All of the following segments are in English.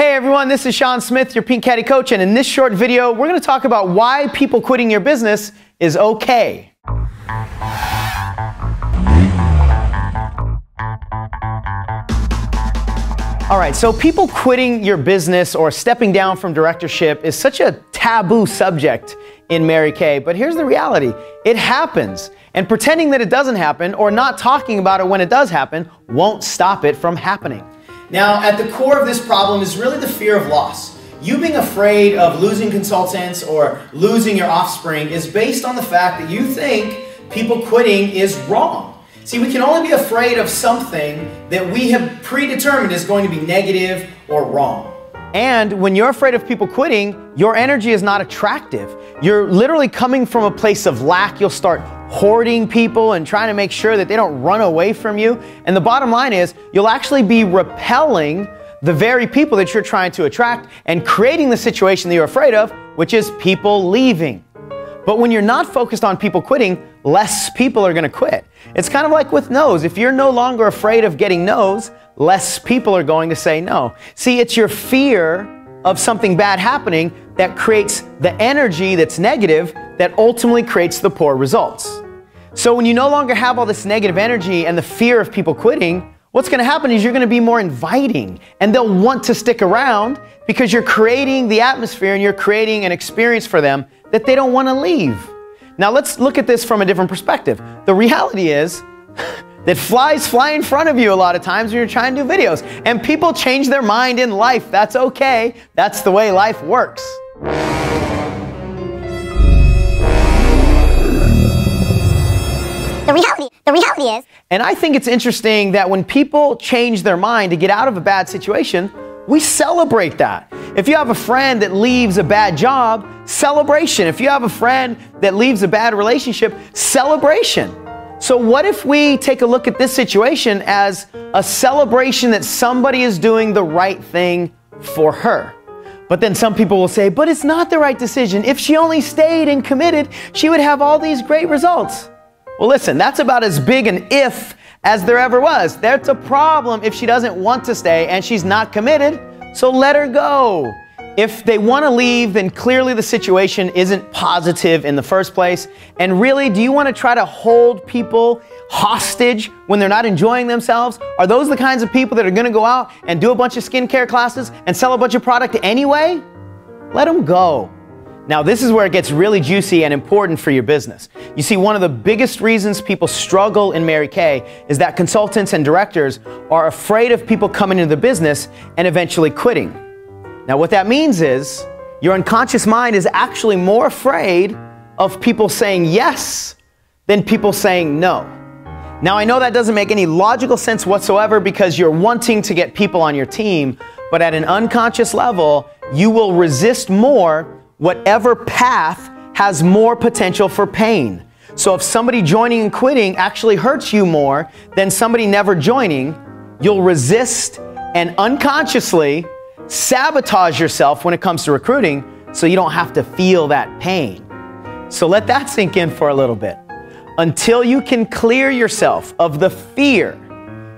Hey everyone, this is Sean Smith, your Pink Caddie coach, and in this short video, we're going to talk about why people quitting your business is okay. Alright, so people quitting your business or stepping down from directorship is such a taboo subject in Mary Kay, but here's the reality. It happens, and pretending that it doesn't happen or not talking about it when it does happen won't stop it from happening. Now, at the core of this problem is really the fear of loss. You being afraid of losing consultants or losing your offspring is based on the fact that you think people quitting is wrong. See, we can only be afraid of something that we have predetermined is going to be negative or wrong. And when you're afraid of people quitting, your energy is not attractive. You're literally coming from a place of lack. You'll start hoarding people and trying to make sure that they don't run away from you. And the bottom line is, you'll actually be repelling the very people that you're trying to attract and creating the situation that you're afraid of, which is people leaving. But when you're not focused on people quitting, less people are going to quit. It's kind of like with no's. If you're no longer afraid of getting no's, less people are going to say no. See, it's your fear of something bad happening that creates the energy that's negative that ultimately creates the poor results. So when you no longer have all this negative energy and the fear of people quitting, what's going to happen is you're going to be more inviting and they'll want to stick around because you're creating the atmosphere and you're creating an experience for them that they don't want to leave. Now let's look at this from a different perspective. The reality is that flies fly in front of you a lot of times when you're trying to do videos. And people change their mind in life. That's okay. That's the way life works. The reality is... And I think it's interesting that when people change their mind to get out of a bad situation, we celebrate that. If you have a friend that leaves a bad job, celebration. If you have a friend that leaves a bad relationship, celebration. So what if we take a look at this situation as a celebration that somebody is doing the right thing for her? But then some people will say, but it's not the right decision. If she only stayed and committed, she would have all these great results. Well, listen, that's about as big an if as there ever was. That's a problem if she doesn't want to stay and she's not committed, so let her go. If they want to leave, then clearly the situation isn't positive in the first place. And really, do you want to try to hold people hostage when they're not enjoying themselves? Are those the kinds of people that are going to go out and do a bunch of skincare classes and sell a bunch of product anyway? Let them go. Now, this is where it gets really juicy and important for your business. You see, one of the biggest reasons people struggle in Mary Kay is that consultants and directors are afraid of people coming into the business and eventually quitting. Now, what that means is your unconscious mind is actually more afraid of people saying yes than people saying no. Now, I know that doesn't make any logical sense whatsoever because you're wanting to get people on your team, but at an unconscious level, you will resist more whatever path has more potential for pain. So if somebody joining and quitting actually hurts you more than somebody never joining, you'll resist and unconsciously sabotage yourself when it comes to recruiting so you don't have to feel that pain. So let that sink in for a little bit. Until you can clear yourself of the fear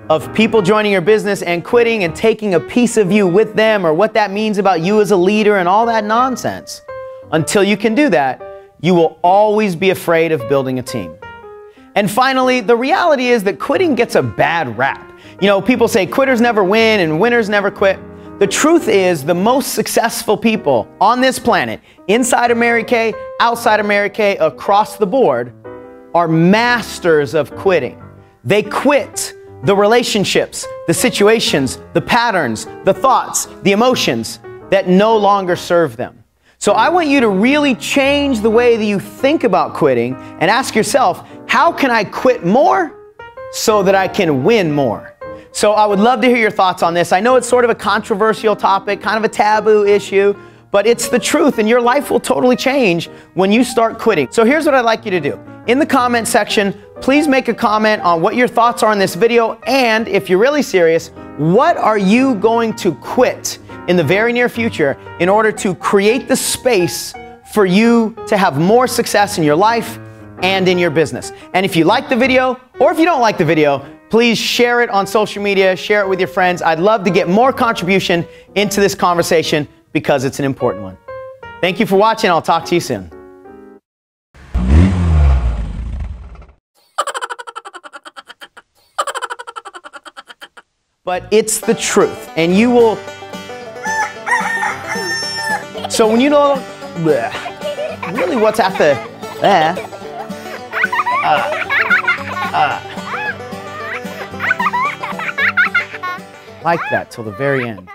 of people joining your business and quitting and taking a piece of you with them or what that means about you as a leader and all that nonsense, until you can do that, you will always be afraid of building a team. And finally, the reality is that quitting gets a bad rap. You know, people say quitters never win and winners never quit. The truth is the most successful people on this planet, inside of Mary Kay, outside of Mary Kay, across the board, are masters of quitting. They quit the relationships, the situations, the patterns, the thoughts, the emotions that no longer serve them. So I want you to really change the way that you think about quitting and ask yourself, how can I quit more so that I can win more? So I would love to hear your thoughts on this. I know it's sort of a controversial topic, kind of a taboo issue, but it's the truth and your life will totally change when you start quitting. So here's what I'd like you to do. In the comment section, please make a comment on what your thoughts are on this video, and if you're really serious, what are you going to quit in the very near future in order to create the space for you to have more success in your life and in your business? And if you like the video, or if you don't like the video, Please share it on social media, share it with your friends. I'd love to get more contribution into this conversation because it's an important one. Thank you for watching. I'll talk to you soon. But it's the truth, and you will. So when you know, really what's at the, like that till the very end.